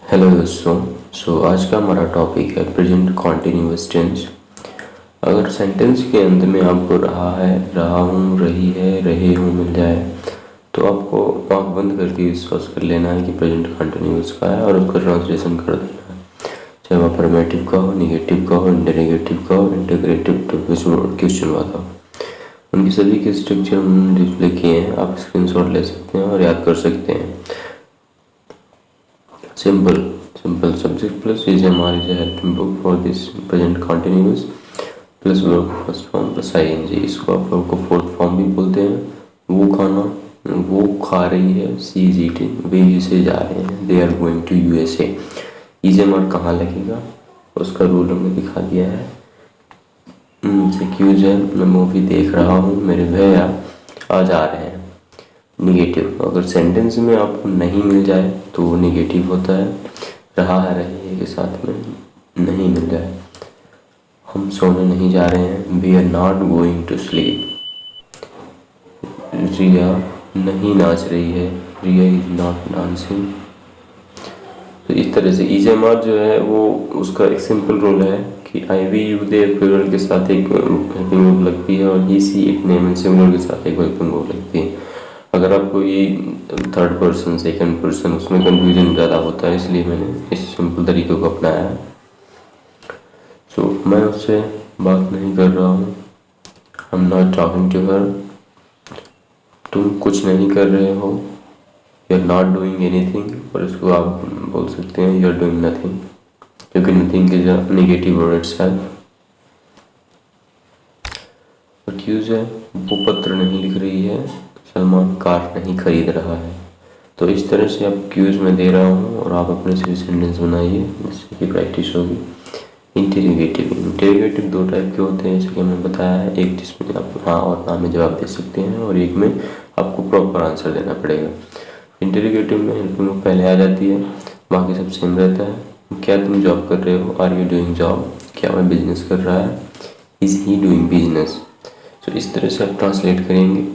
Hello दोस्तों। आज का हमारा टॉपिक है प्रेजेंट कॉन्टिन्यूअस टेंस। अगर सेंटेंस के अंत में आपको रहा है, रहा हूँ, रही है, रहे हूँ मिल जाए तो आपको आँख बंद करके विश्वास कर लेना है कि प्रेजेंट कॉन्टिन्यूअस का है और उसका ट्रांसलेशन कर देना है। चाहे वो अफर्मेटिव का हो, निगेटिव का हो, इंटरोगेटिव का हो, इंटीग्रेटिव क्वेश्चन वाला हो, उनकी सभी के स्ट्रक्चर हमने डिस्प्ले किए हैं। आप स्क्रीनशॉट ले सकते हैं और याद कर सकते हैं। Simple subject plus HMR is a helping book for this present continuous plus verb first form plus ing। इसको आप लोग को फोर्थ फॉर्म भी बोलते हैं। वो खाना, वो खा रही है, सी इज ईटिंग, वे यूएसए जा रहे हैं, they are going to USA. HMR कहाँ लगेगा उसका रूल हमने दिखा दिया है। एक्यूज है, मैं मूवी देख रहा हूँ, मेरे भैया आ जा रहे हैं। निगेटिव, अगर सेंटेंस में आपको नहीं मिल जाए तो वो निगेटिव होता है। रहा है, रही है के साथ में नहीं मिल जाए। हम सोने नहीं जा रहे हैं, we are not going to sleep. Riya नहीं नाच रही है, रिया इज नॉट डांसिंग। तो इस तरह से EJMR जो है वो उसका एक सिंपल रूल है कि I we you they plural के साथ एक हेल्पिंग वर्ब लगती है और he she it name and singular के साथ एक हेल्पिंग वर्ब लगती है। अगर आपको ये थर्ड पर्सन, सेकंड पर्सन, उसमें कंफ्यूजन ज़्यादा होता है, इसलिए मैंने इस सिंपल तरीके को अपनाया है। मैं उससे बात नहीं कर रहा हूँ, I am not talking to her. तुम कुछ नहीं कर रहे हो, you are not doing anything, और इसको आप बोल सकते हैं यू आर डूइंग नथिंग, क्योंकि nothing is a negative word itself. Accuse है, वो पत्र नहीं लिख रही है, सलमान कार नहीं खरीद रहा है। तो इस तरह से आप क्यूज में दे रहा हूँ और आप अपने से सेंटेंस बनाइए जिससे कि प्रैक्टिस होगी। इंटेरोगेटिव दो टाइप के होते हैं जैसे कि मैंने बताया है, एक जिसमें आप हाँ और ना में जवाब दे सकते हैं और एक में आपको प्रॉपर आंसर देना पड़ेगा। इंटेरोगेटिव में हेल्पिंग पहले आ जाती है, बाकी सब सेम रहता है। क्या तुम जॉब कर रहे हो, आर यू डूइंग जॉब, क्या वह बिजनेस कर रहा है, इज ही डूइंग बिजनेस। तो इस तरह से आप ट्रांसलेट करेंगे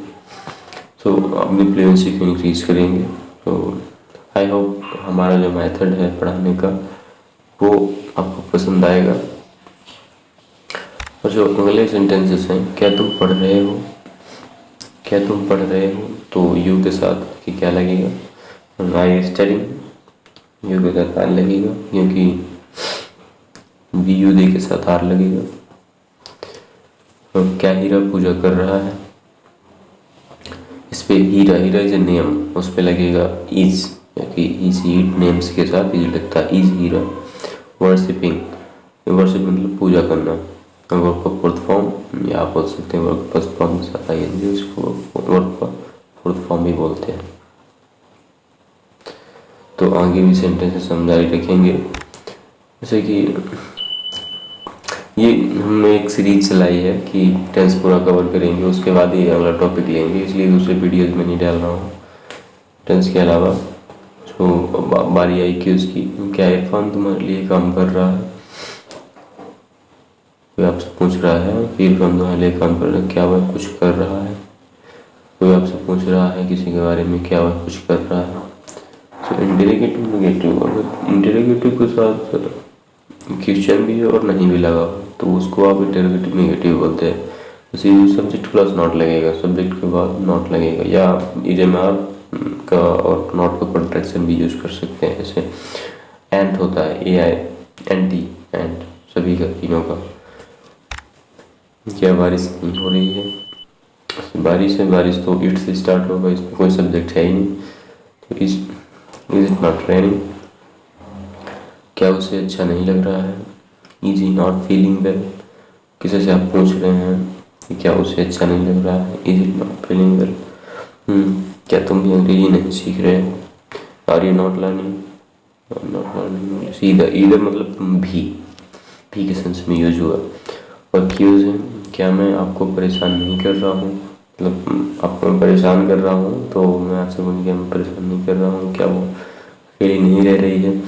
तो अपनी फ्लुएंसी को इंक्रीज करेंगे। तो आई होप हमारा जो मेथड है पढ़ाने का वो आपको पसंद आएगा। और जो अगले सेंटेंसेस हैं, क्या तुम पढ़ रहे हो, क्या तुम पढ़ रहे हो, तो यू के साथ कि क्या लगेगा, आई स्टडिंग, यू के साथ आर लगेगा, क्योंकि वी यू दे के साथ आर लगेगा। और क्या हीरा पूजा कर रहा है, इस पे हीरा, हीरा इज ए नेम, उस पे लगेगा इज, क्योंकि इज हीट नेम्स के साथ इज लगता है, इज हीरा। वर्शिपिंग, वर्शिप मतलब पूजा करना। वर्क का फोर्थ फॉर्म या आप बोल सकते हैं वर्क फर्स्ट फॉर्म के साथ आएंगे, उसको वर्क का फोर्थ फॉर्म भी बोलते हैं। तो आगे भी सेंटेंसेस हम जारी रखेंगे। जैसे कि ये हमने एक सीरीज चलाई है कि टेंस पूरा कवर करेंगे, उसके बाद ही अगला टॉपिक लेंगे, इसलिए दूसरे वीडियोज में नहीं डाल रहा हूँ। टेंस के अलावा जो बारी आई कि उसकी, क्या इरफान तुम्हारे लिए काम कर रहा है, कोई आपसे पूछ रहा है कि इरफान तुम्हारे लिए काम कर रहा है, क्या वह कुछ कर रहा है। कोई आपसे पूछ रहा है किसी के बारे में, क्या वह कुछ कर रहा है। सो इंटेरोगेटिव नेगेटिव, अगर इंटेरोगेटिव के साथ क्वेश्चन भी है और नहीं भी लगा तो उसको आप इंटेरोगेटिव नेगेटिव बोलते हैं। जैसे सब्जेक्ट प्लस नॉट लगेगा, सब्जेक्ट के बाद नॉट लगेगा, या EJMR का और नॉट का कॉन्ट्रैक्शन भी यूज कर सकते हैं। जैसे एंट होता है, AI एंटी, एंड सभी का, तीनों का। क्या बारिश नहीं हो रही है, बारिश है, बारिश तो इट से स्टार्ट होगा, इसमें कोई सब्जेक्ट है ही नहीं, तो इज इट नॉट रेनिंग। क्या उसे अच्छा नहीं लग रहा है, is he not feeling well. किसी से आप पूछ रहे हैं कि क्या उसे अच्छा नहीं लग रहा है, is it not feeling well. क्या तुम भी अंग्रेजी नहीं सीख रहे हो, are you not learning, not learning. Either, either मतलब तुम भी के सेंस में यूज हुआ। और क्यूज है, क्या मैं आपको परेशान नहीं कर रहा हूँ, मतलब आपको मैं परेशान कर रहा हूँ, तो मैं आपसे बोलूँ क्या मैं परेशान नहीं कर रहा हूँ, क्या वो अकेली नहीं रह रही है।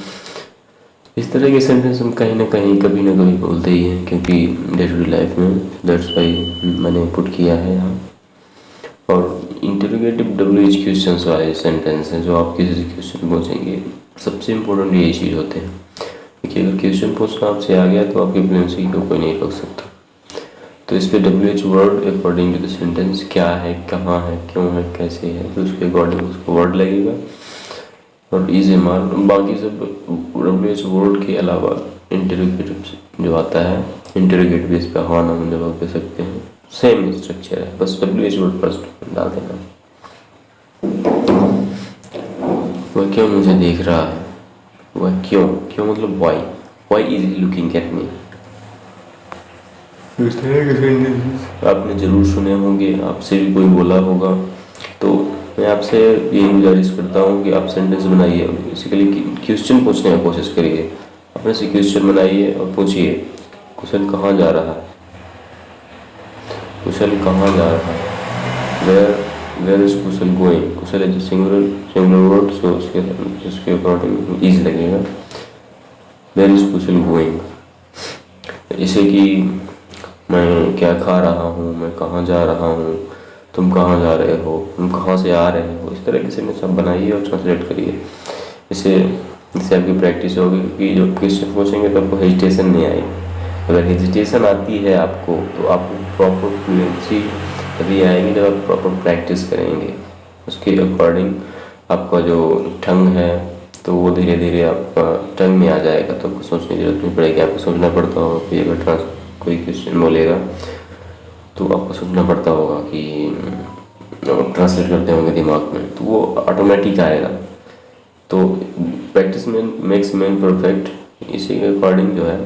इस तरह के सेंटेंस हम कहीं ना कहीं कभी ना कभी बोलते ही हैं, क्योंकि डे टू डे लाइफ में, दैट्स वाई मैंने पुट किया है यहाँ। और इंटरोगेटिव WH क्वेश्चंस वाले सेंटेंस हैं जो आप किसी से क्वेश्चन पूछेंगे सबसे इम्पोर्टेंट यही चीज़ होते हैं, क्योंकि अगर क्वेश्चन पूछना आपसे आ गया तो आपकी फ्लुएंसी को कोई नहीं रोक सकता। तो इस पर WH word according to the sentence क्या है, कहाँ है, क्यों है, कैसे है, तो उसके अकॉर्डिंग उसको वर्ड लगेगा। और इज मार्क बाकी सब WH वर्ड के अलावा इंटरोगेटिव जो आता है, इंटरोगेटिव इस पर हाँ ना जवाब दे सकते हैं, सेम स्ट्रक्चर है, बस WH वर्ड फर्स्ट डाल देना। वह क्यों मुझे देख रहा है, वह क्यों, क्यों मतलब why is he looking at me. इस तरह के सेंटेंसेस आपने ज़रूर सुने होंगे, आपसे भी कोई बोला होगा। तो मैं आपसे यही गुजारिश करता हूँ कि आप सेंटेंस बनाइए, बेसिकली क्वेश्चन पूछने की कोशिश करिए, अपने से क्वेश्चन बनाइए और पूछिए कुशल कहाँ जा रहा है, कुशल कहाँ जा रहा है, वेयर इज कुशल गोइंग। कुशल है सिंगुलर वर्ड, सो उसके अकॉर्डिंग इज लगेगा। वेयर इज कुशल गोइंग, जैसे कि मैं क्या खा रहा हूँ, मैं कहाँ जा रहा हूँ, तुम कहाँ जा रहे हो, तुम कहाँ से आ रहे हो, इस तरह के सेंटेंस आप बनाइए और ट्रांसलेट करिए। इससे आपकी प्रैक्टिस होगी कि जो क्वेश्चन पूछेंगे तो आपको हेजिटेशन नहीं आएगी। अगर हेजिटेशन आती है आपको तो आपको प्रॉपर फ्लुएंसी तभी आएगी जब आप प्रॉपर प्रैक्टिस करेंगे। उसके अकॉर्डिंग आपका जो टंग है तो वो धीरे धीरे आपका टंग में आ जाएगा, तो आपको सोचने की जरूरत नहीं पड़ेगी। आपको सोचना पड़ता होगा कि अगर कोई क्वेश्चन बोलेगा तो आपको सोचना पड़ता होगा कि ट्रांसलेट करते होंगे दिमाग में, तो वो ऑटोमेटिक आएगा। तो प्रैक्टिस में मेक्स मैन परफेक्ट। इसी के अकॉर्डिंग जो है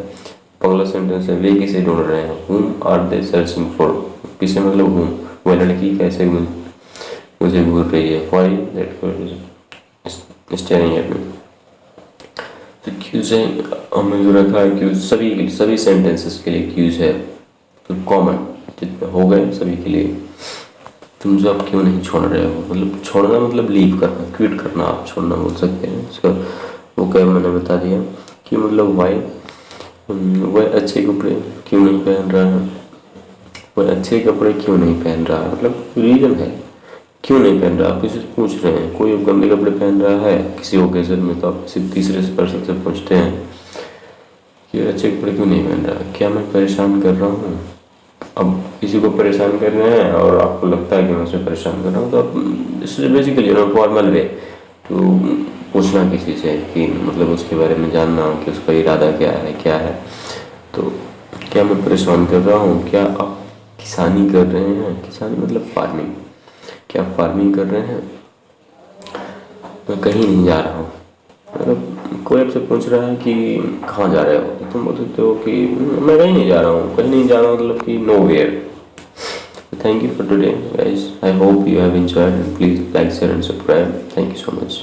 पहला सेंटेंस है, वे किसे ढूंढ रहे हैं, whom are they searching for. किसे मतलब whom, वह लड़की कैसे मुझे घूर रही है, why that girl is staring at me। तो क्यूज है, हमने जो रखा है क्यूज सभी सेंटेंसेस के लिए क्यूज है, तो कॉमन जितने हो गए सभी के लिए। तुम जो आप क्यों नहीं छोड़ रहे हो, मतलब छोड़ना मतलब लीव करना, क्विट करना, आप छोड़ना बोल सकते हैं इसका। वो क्या मैंने बता दिया कि मतलब वाई, वह अच्छे कपड़े क्यों नहीं पहन रहा है, वह अच्छे कपड़े क्यों नहीं पहन रहा है, मतलब रीज़न है क्यों नहीं पहन रहा। आप किसी से पूछ रहे हैं, कोई गंदे कपड़े पहन रहा है किसी ओकेजन में, तो आप किसी तीसरे पर्सन से पूछते हैं कि अच्छे कपड़े क्यों नहीं पहन रहा, क्या मैं परेशान कर रहा हूँ। अब किसी को परेशान कर रहे हैं और आपको लगता है कि मैं उसे परेशान कर रहा हूँ, तो आप इससे बेसिकली फॉर्मल वे तो पूछना किसी से कि मतलब उसके बारे में जानना कि उसका इरादा क्या है। तो क्या मैं परेशान कर रहा हूँ, क्या आप किसानी कर रहे हैं, किसानी मतलब फार्मिंग, क्या आप फार्मिंग कर रहे हैं। मैं कहीं नहीं जा रहा हूँ, मतलब कोई आपसे पूछ रहा है कि कहाँ जा रहे हो, तो तुम बोल सकते हो कि मैं कहीं नहीं जा रहा हूँ, कहीं नहीं जा रहा हूँ मतलब कि nowhere. Thank you for today guys, I hope you have enjoyed and please like, share and subscribe. Thank you so much.